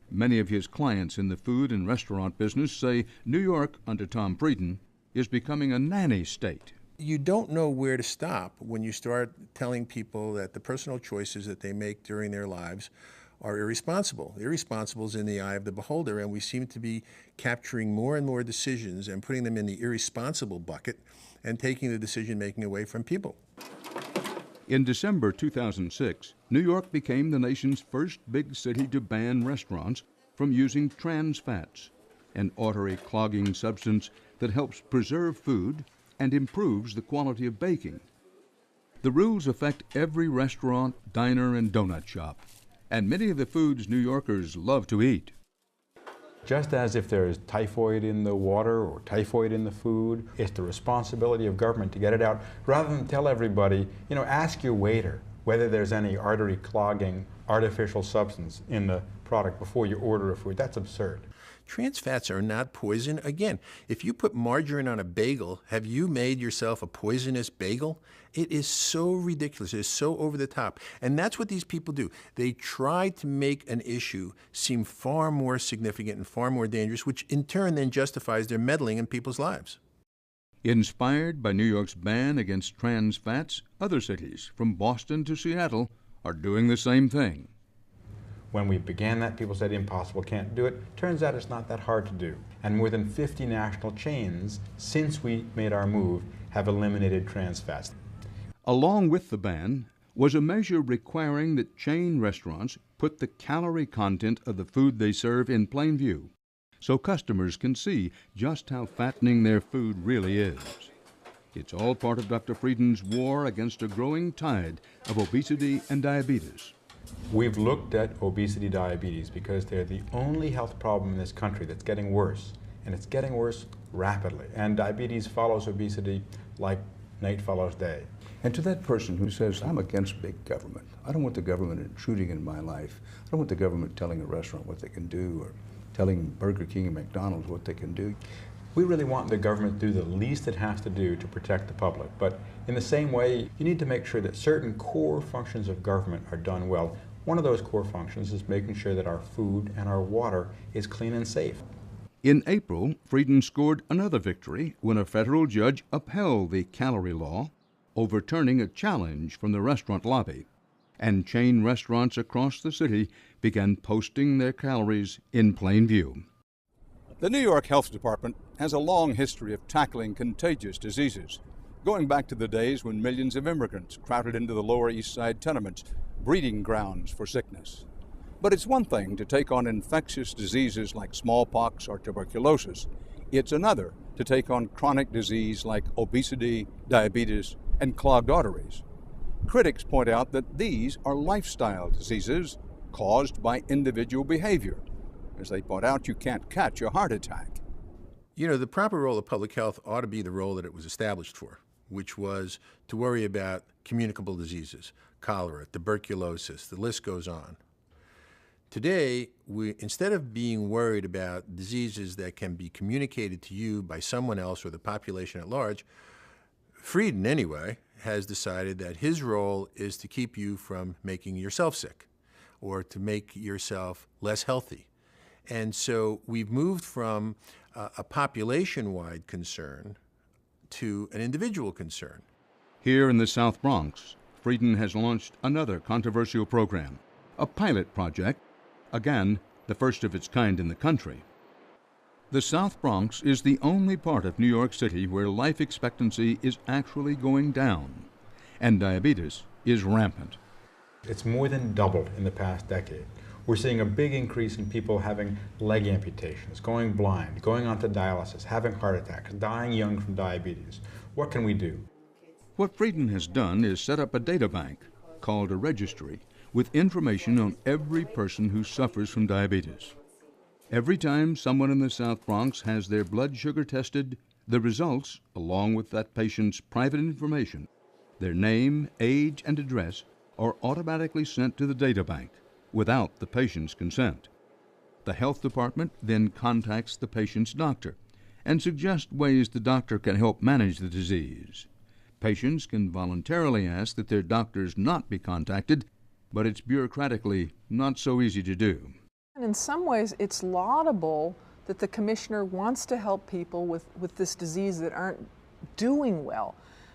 Many of his clients in the food and restaurant business say New York, under Tom Frieden, is becoming a nanny state. You don't know where to stop when you start telling people that the personal choices that they make during their lives are irresponsible. Irresponsible is in the eye of the beholder, and we seem to be capturing more and more decisions and putting them in the irresponsible bucket and taking the decision-making away from people. In December 2006, New York became the nation's first big city to ban restaurants from using trans fats, an artery clogging substance that helps preserve food and improves the quality of baking. The rules affect every restaurant, diner, and donut shop, and many of the foods New Yorkers love to eat. Just as if there's typhoid in the water or typhoid in the food, it's the responsibility of government to get it out, rather than tell everybody, ask your waiter whether there's any artery clogging artificial substance in the product before you order a food. That's absurd. Trans fats are not poison. Again, if you put margarine on a bagel, have you made yourself a poisonous bagel? It is so ridiculous. It is so over the top. And that's what these people do. They try to make an issue seem far more significant and far more dangerous, which in turn then justifies their meddling in people's lives. Inspired by New York's ban against trans fats, other cities, from Boston to Seattle, are doing the same thing. When we began that, people said impossible, can't do it. Turns out it's not that hard to do. And more than 50 national chains, since we made our move, have eliminated trans fats. Along with the ban was a measure requiring that chain restaurants put the calorie content of the food they serve in plain view, so customers can see just how fattening their food really is. It's all part of Dr. Frieden's war against a growing tide of obesity and diabetes. We've looked at obesity, diabetes, because they're the only health problem in this country that's getting worse, and it's getting worse rapidly. And diabetes follows obesity like night follows day. And to that person who says, I'm against big government, I don't want the government intruding in my life, I don't want the government telling a restaurant what they can do or telling Burger King and McDonald's what they can do. We really want the government to do the least it has to do to protect the public. But in the same way, you need to make sure that certain core functions of government are done well. One of those core functions is making sure that our food and our water is clean and safe. In April, Frieden scored another victory when a federal judge upheld the calorie law, overturning a challenge from the restaurant lobby. And chain restaurants across the city began posting their calories in plain view. The New York Health Department has a long history of tackling contagious diseases, going back to the days when millions of immigrants crowded into the Lower East Side tenements, breeding grounds for sickness. But it's one thing to take on infectious diseases like smallpox or tuberculosis. It's another to take on chronic disease like obesity, diabetes, and clogged arteries. Critics point out that these are lifestyle diseases caused by individual behavior. As they point out, you can't catch a heart attack. The proper role of public health ought to be the role that it was established for, which was to worry about communicable diseases, cholera, tuberculosis, the list goes on. Today, instead of being worried about diseases that can be communicated to you by someone else or the population at large, Frieden, anyway, has decided that his role is to keep you from making yourself sick or to make yourself less healthy. And so we've moved from a population-wide concern to an individual concern. Here in the South Bronx, Frieden has launched another controversial program, a pilot project, again, the first of its kind in the country. The South Bronx is the only part of New York City where life expectancy is actually going down, and diabetes is rampant. It's more than doubled in the past decade. We're seeing a big increase in people having leg amputations, going blind, going onto dialysis, having heart attacks, dying young from diabetes. What can we do? What Frieden has done is set up a data bank called a registry with information on every person who suffers from diabetes. Every time someone in the South Bronx has their blood sugar tested, the results, along with that patient's private information, their name, age, and address, are automatically sent to the data bank without the patient's consent. The health department then contacts the patient's doctor and suggests ways the doctor can help manage the disease. Patients can voluntarily ask that their doctors not be contacted, but it's bureaucratically not so easy to do. And in some ways, it's laudable that the commissioner wants to help people with this disease that aren't doing well.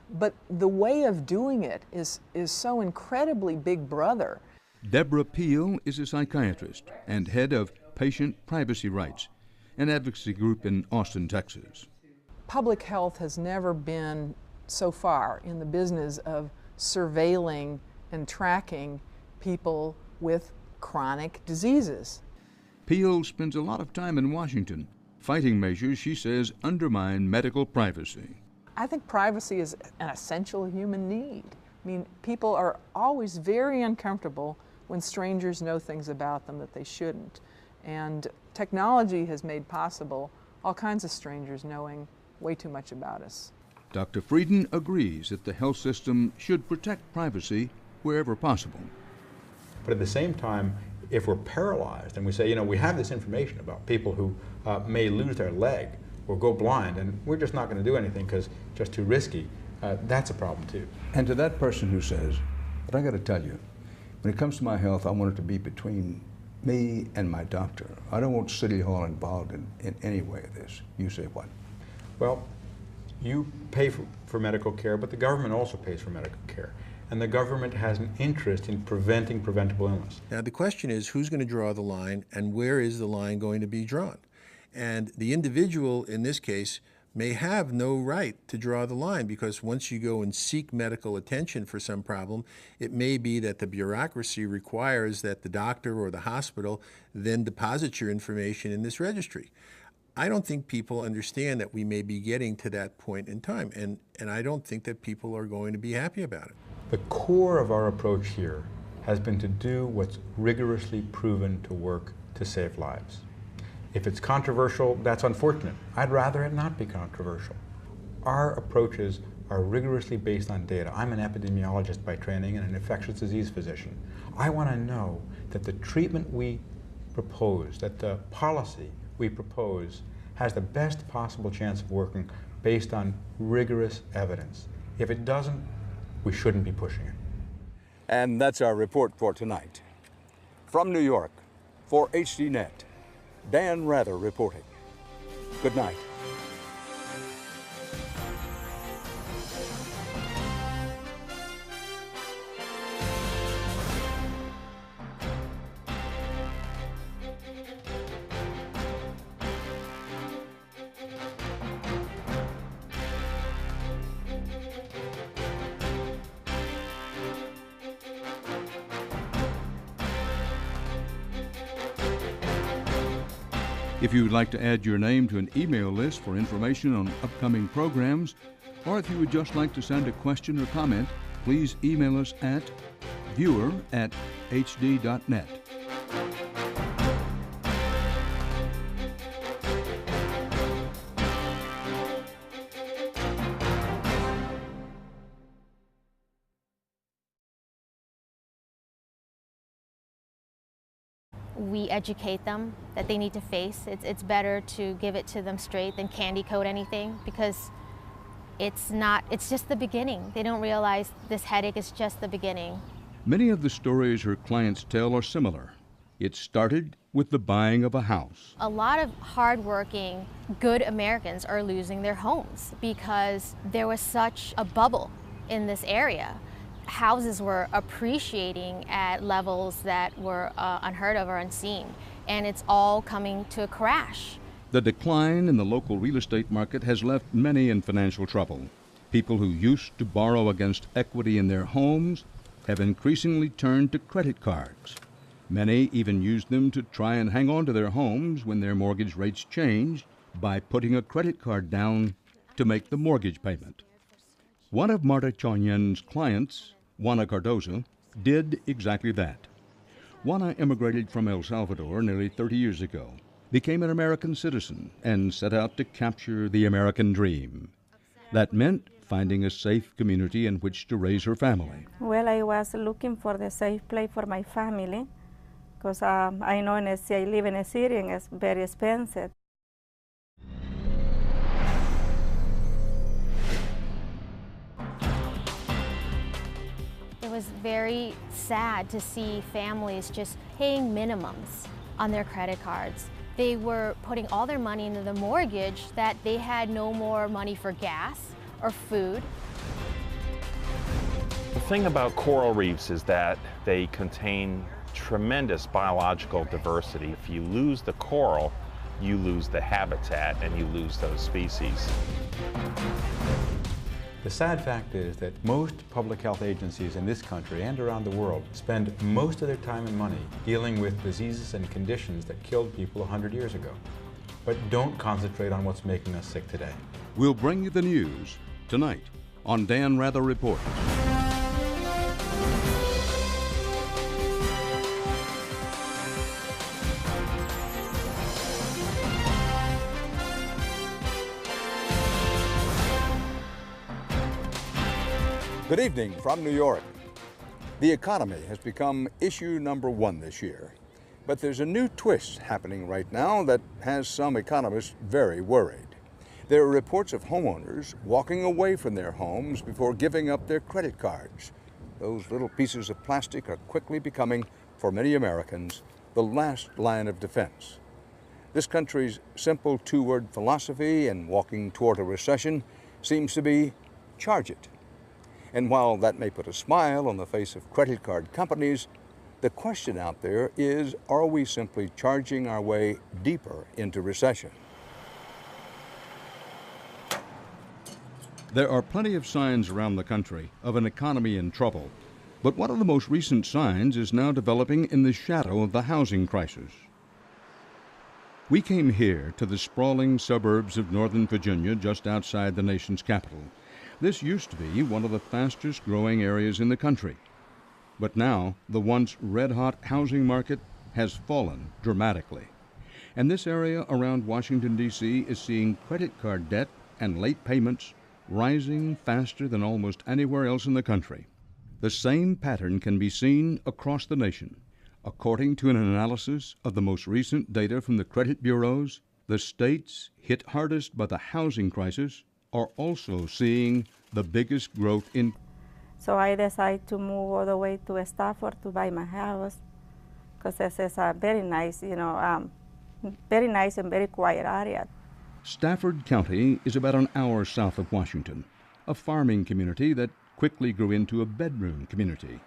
But the way of doing it is so incredibly big brother. Deborah Peel is a psychiatrist and head of Patient Privacy Rights, an advocacy group in Austin, Texas. Public health has never been so far in the business of surveilling and tracking people with chronic diseases. Peel spends a lot of time in Washington fighting measures she says undermine medical privacy. I think privacy is an essential human need. I mean, people are always very uncomfortable when strangers know things about them that they shouldn't. And technology has made possible all kinds of strangers knowing way too much about us. Dr. Frieden agrees that the health system should protect privacy wherever possible. But at the same time, if we're paralyzed and we say, you know, we have this information about people who may lose their leg or go blind, and we're just not going to do anything because it's just too risky, that's a problem too. And to that person who says, but I got to tell you, when it comes to my health, I want it to be between me and my doctor. I don't want City Hall involved in any way of this. You say what? Well, you pay for medical care, but the government also pays for medical care. And the government has an interest in preventing preventable illness. Now the question is, who's going to draw the line and where is the line going to be drawn? And the individual in this case may have no right to draw the line, because once you go and seek medical attention for some problem, it may be that the bureaucracy requires that the doctor or the hospital then deposit your information in this registry. I don't think people understand that we may be getting to that point in time, and I don't think that people are going to be happy about it. The core of our approach here has been to do what's rigorously proven to work to save lives. If it's controversial, that's unfortunate. I'd rather it not be controversial. Our approaches are rigorously based on data. I'm an epidemiologist by training and an infectious disease physician. I want to know that the treatment we propose, that the policy we propose has the best possible chance of working based on rigorous evidence. If it doesn't, we shouldn't be pushing it. And that's our report for tonight. From New York, for HDNet, Dan Rather reporting. Good night. If you would like to add your name to an email list for information on upcoming programs, or if you would just like to send a question or comment, please email us at viewer@hd.net. We educate them that they need to face. It's better to give it to them straight than candy coat anything, because it's just the beginning. They don't realize this headache is just the beginning. Many of the stories her clients tell are similar. It started with the buying of a house. A lot of hardworking, good Americans are losing their homes because there was such a bubble in this area. Houses were appreciating at levels that were unheard of or unseen, and it's all coming to a crash. The decline in the local real estate market has left many in financial trouble. People who used to borrow against equity in their homes have increasingly turned to credit cards. Many even use them to try and hang on to their homes when their mortgage rates change by putting a credit card down to make the mortgage payment. One of Marta Chonyen's clients, Juana Cardozo, did exactly that. Juana immigrated from El Salvador nearly 30 years ago, became an American citizen, and set out to capture the American dream. That meant finding a safe community in which to raise her family. Well, I was looking for the safe place for my family, because I know I live in a city and it's very expensive. It was very sad to see families just paying minimums on their credit cards. They were putting all their money into the mortgage that they had no more money for gas or food. The thing about coral reefs is that they contain tremendous biological diversity. If you lose the coral, you lose the habitat and you lose those species. The sad fact is that most public health agencies in this country and around the world spend most of their time and money dealing with diseases and conditions that killed people 100 years ago, but don't concentrate on what's making us sick today. We'll bring you the news tonight on Dan Rather Report. Good evening from New York. The economy has become issue number one this year, but there's a new twist happening right now that has some economists very worried. There are reports of homeowners walking away from their homes before giving up their credit cards. Those little pieces of plastic are quickly becoming, for many Americans, the last line of defense. This country's simple two-word philosophy in walking toward a recession seems to be charge it. And while that may put a smile on the face of credit card companies, the question out there is, are we simply charging our way deeper into recession? There are plenty of signs around the country of an economy in trouble, but one of the most recent signs is now developing in the shadow of the housing crisis. We came here to the sprawling suburbs of Northern Virginia just outside the nation's capital. This used to be one of the fastest growing areas in the country. But now, the once red-hot housing market has fallen dramatically. And this area around Washington, D.C. is seeing credit card debt and late payments rising faster than almost anywhere else in the country. The same pattern can be seen across the nation. According to an analysis of the most recent data from the credit bureaus, the states hit hardest by the housing crisis are also seeing the biggest growth in. So I decided to move all the way to Stafford to buy my house, because this is a very nice, very nice and very quiet area. Stafford County is about an hour south of Washington, a farming community that quickly grew into a bedroom community.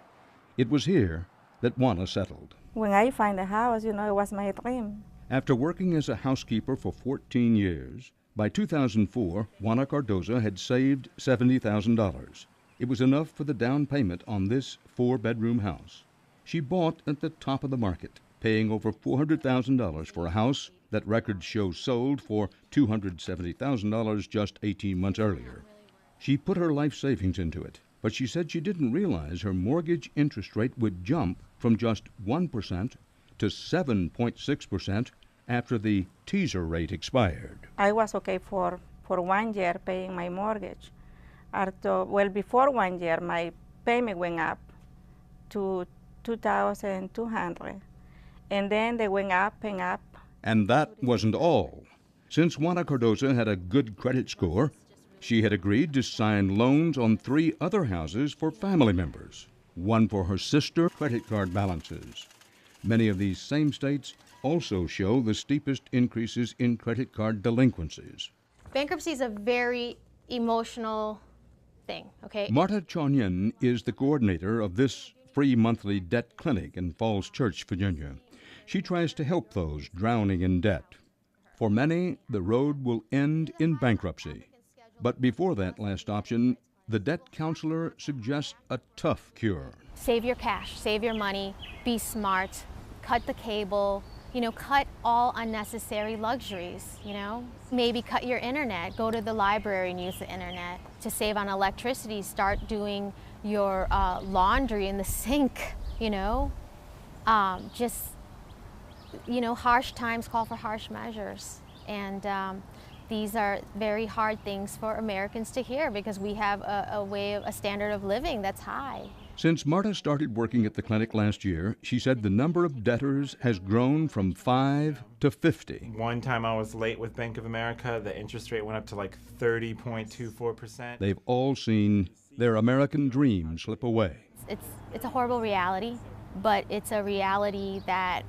It was here that Juana settled. When I find a house, it was my dream. After working as a housekeeper for 14 years, by 2004, Juana Cardozo had saved $70,000. It was enough for the down payment on this 4-bedroom house. She bought at the top of the market, paying over $400,000 for a house that records show sold for $270,000 just 18 months earlier. She put her life savings into it, but she said she didn't realize her mortgage interest rate would jump from just 1% to 7.6% after the teaser rate expired. I was okay for 1 year paying my mortgage. Before 1 year, my payment went up to $2,200. And then they went up and up. And that wasn't all. Since Juana Cardozo had a good credit score, she had agreed to sign loans on 3 other houses for family members, one for her sister, credit card balances. Many of these same states also show the steepest increases in credit card delinquencies. Bankruptcy is a very emotional thing, okay? Marta Chonyen is the coordinator of this free monthly debt clinic in Falls Church, Virginia. She tries to help those drowning in debt. For many, the road will end in bankruptcy. But before that last option, the debt counselor suggests a tough cure. Save your cash, save your money, be smart, cut the cable, cut all unnecessary luxuries, Maybe cut your internet, go to the library and use the internet. To save on electricity, start doing your laundry in the sink, harsh times call for harsh measures. And these are very hard things for Americans to hear because we have a standard of living that's high. Since Marta started working at the clinic last year, she said the number of debtors has grown from 5 to 50. One time I was late with Bank of America, the interest rate went up to like 30.24%. They've all seen their American dream slip away. It's a horrible reality, but it's a reality that